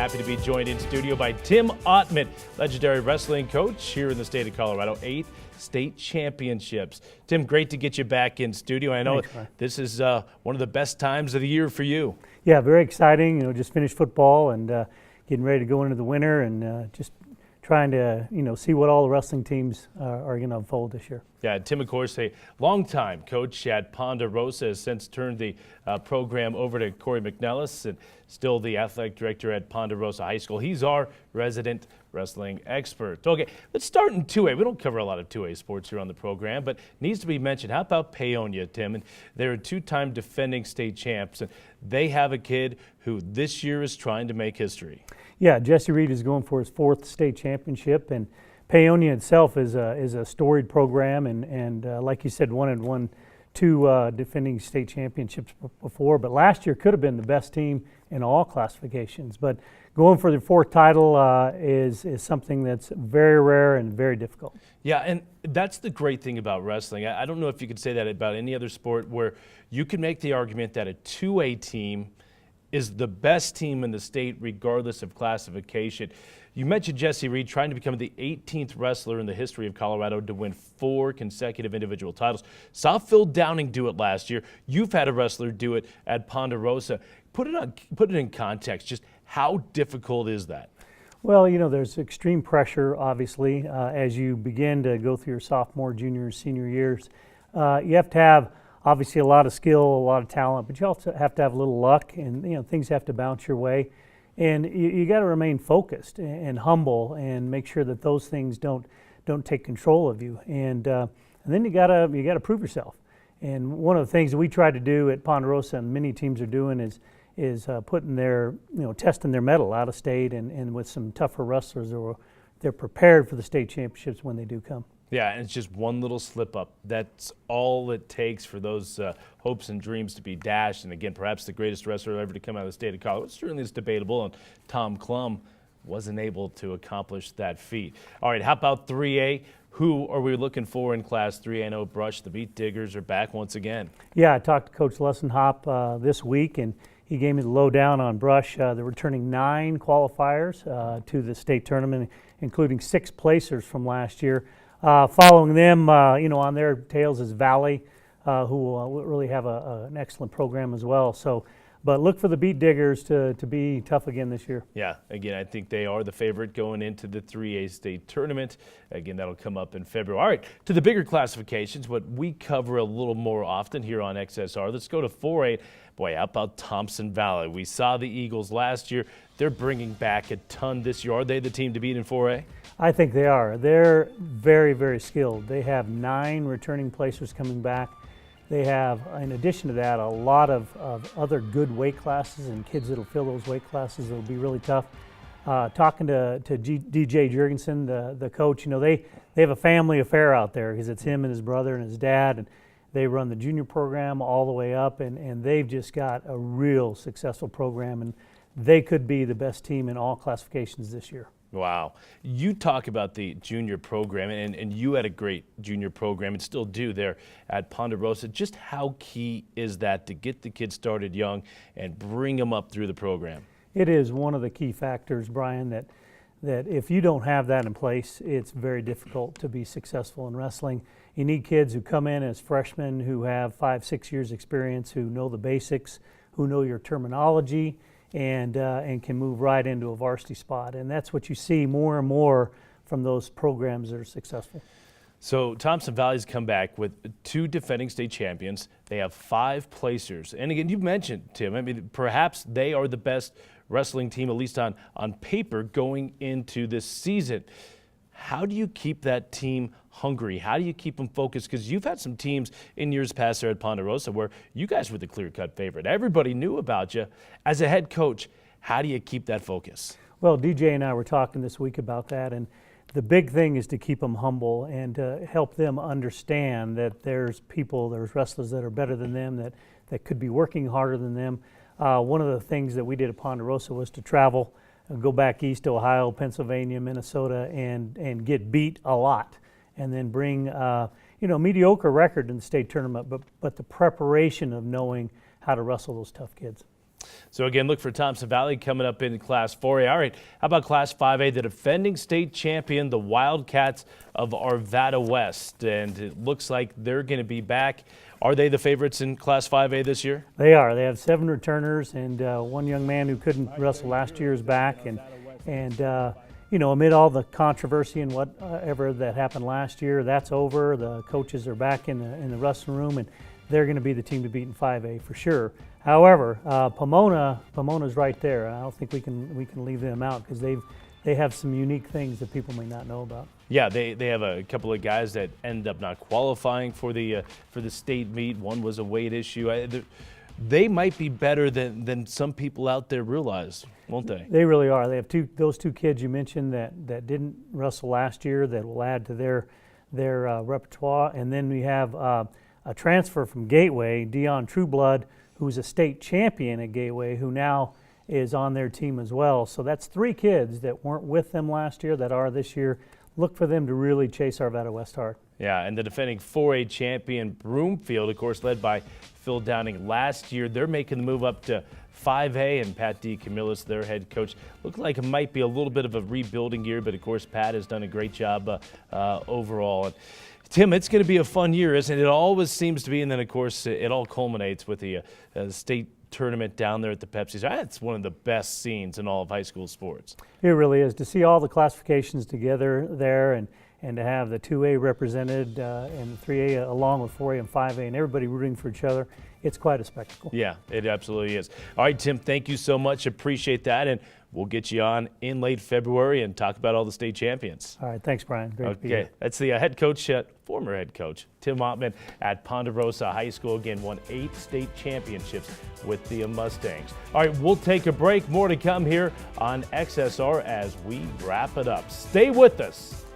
happy to be joined in studio by Tim Ottman, legendary wrestling coach here in the state of Colorado. 8 state championships. Tim, great to get you back in studio. I know this is one of the best times of the year for you. Yeah, very exciting. You know, just finished football and getting ready to go into the winter and just trying to, see what all the wrestling teams are going to unfold this year. Yeah, Tim, of course, a longtime coach at Ponderosa, has since turned the program over to Corey McNellis, and still the athletic director at Ponderosa High School. He's our resident wrestling expert. Okay, let's start in 2A. We don't cover a lot of 2A sports here on the program, but needs to be mentioned. How about Paonia, Tim? And they're a 2-time defending state champs, and they have a kid who this year is trying to make history. Yeah, Jesse Reed is going for his 4th state championship, and Paonia itself is a storied program, and like you said, won 2 defending state championships before, but last year could have been the best team in all classifications. But going for the 4th title is something that's very rare and very difficult. Yeah, and that's the great thing about wrestling. I don't know if you could say that about any other sport, where you can make the argument that a 2A team is the best team in the state regardless of classification. You mentioned Jesse Reed trying to become the 18th wrestler in the history of Colorado to win 4 consecutive individual titles. Saw Phil Downing do it last year. You've had a wrestler do it at Ponderosa. Put it in context. Just how difficult is that? Well, there's extreme pressure, obviously, as you begin to go through your sophomore, junior, senior years. You have to have obviously a lot of skill, a lot of talent, but you also have to have a little luck, and things have to bounce your way. And you got to remain focused and humble and make sure that those things don't take control of you. And then you got to prove yourself. And one of the things that we try to do at Ponderosa, and many teams are doing, is putting their testing their mettle out of state and with some tougher wrestlers, or they're prepared for the state championships when they do come. Yeah, and it's just one little slip up. That's all it takes for those hopes and dreams to be dashed. And again, perhaps the greatest wrestler ever to come out of the state of Colorado. It certainly is debatable, and Tom Klum wasn't able to accomplish that feat. All right, how about 3A? Who are we looking for in Class 3A? I know Brush, the Beat Diggers, are back once again. Yeah, I talked to Coach Lessenhop this week, and he gave me the lowdown on Brush. They're returning 9 qualifiers to the state tournament, including 6 placers from last year. Following them, on their tails is Valley, who really have an excellent program as well. So, but look for the Beat Diggers to be tough again this year. Yeah, again, I think they are the favorite going into the 3A state tournament. Again, that'll come up in February. All right, to the bigger classifications, what we cover a little more often here on XSR. Let's go to 4A. Boy, how about Thompson Valley? We saw the Eagles last year. They're bringing back a ton this year. Are they the team to beat in 4A? I think they are. They're very, very skilled. They have 9 returning placers coming back. They have, in addition to that, a lot of other good weight classes and kids that'll fill those weight classes. It'll be really tough. Talking to DJ Jurgensen, the coach, they have a family affair out there, because it's him and his brother and his dad, and they run the junior program all the way up, and they've just got a real successful program, and they could be the best team in all classifications this year. Wow. You talk about the junior program, and you had a great junior program and still do there at Ponderosa. Just how key is that to get the kids started young and bring them up through the program? It is one of the key factors, Brian, that if you don't have that in place, it's very difficult to be successful in wrestling. You need kids who come in as freshmen, who have 5-6 years experience, who know the basics, who know your terminology, and can move right into a varsity spot. And that's what you see more and more from those programs that are successful. So Thompson Valley's come back with 2 defending state champions. They have 5 placers. And again, you mentioned, Tim, I mean, perhaps they are the best wrestling team, at least on paper, going into this season. How do you keep that team hungry? How do you keep them focused? Because you've had some teams in years past there at Ponderosa where you guys were the clear-cut favorite. Everybody knew about you. As a head coach, how do you keep that focus? Well, DJ and I were talking this week about that, and the big thing is to keep them humble and to help them understand that there's wrestlers that are better than them, that could be working harder than them. One of the things that we did at Ponderosa was to travel, go back east to Ohio, Pennsylvania, Minnesota, and get beat a lot, and then bring mediocre record in the state tournament, but the preparation of knowing how to wrestle those tough kids. So again, look for Thompson Valley coming up in Class 4A. All right, how about Class 5A? The defending state champion, the Wildcats of Arvada West, and it looks like they're going to be back. Are they the favorites in Class 5A this year? They are. They have 7 returners, and one young man who couldn't wrestle last year is back. And you know, amid all the controversy and whatever that happened last year, that's over. The coaches are back in the wrestling room, and they're going to be the team to beat in 5A for sure. However, Pomona's right there. I don't think we can leave them out because they have some unique things that people may not know about. Yeah, they have a couple of guys that end up not qualifying for the state meet. One was a weight issue. They might be better than some people out there realize, won't they? They really are. They have those two kids you mentioned that didn't wrestle last year that will add to their repertoire, and then we have a transfer from Gateway, Dion Trueblood, who's a state champion at Gateway, who now is on their team as well. So that's 3 kids that weren't with them last year that are this year. Look for them to really chase Arvada West hard. Yeah, and the defending 4A champion Broomfield, of course, led by Phil Downing last year, they're making the move up to 5A, and Pat DeCamillis, their head coach. Looked like it might be a little bit of a rebuilding year, but of course Pat has done a great job overall. And Tim, it's going to be a fun year, isn't it? It always seems to be, and then of course it all culminates with the state tournament down there at the Pepsi. That's one of the best scenes in all of high school sports. It really is. To see all the classifications together there and to have the 2A represented and 3A along with 4A and 5A and everybody rooting for each other, it's quite a spectacle. Yeah, it absolutely is. All right, Tim, thank you so much. Appreciate that, and we'll get you on in late February and talk about all the state champions. All right, thanks, Brian. Great to be here. Okay, that's the head coach, former head coach, Tim Ottman at Ponderosa High School. Again, won 8 state championships with the Mustangs. All right, we'll take a break. More to come here on XSR as we wrap it up. Stay with us.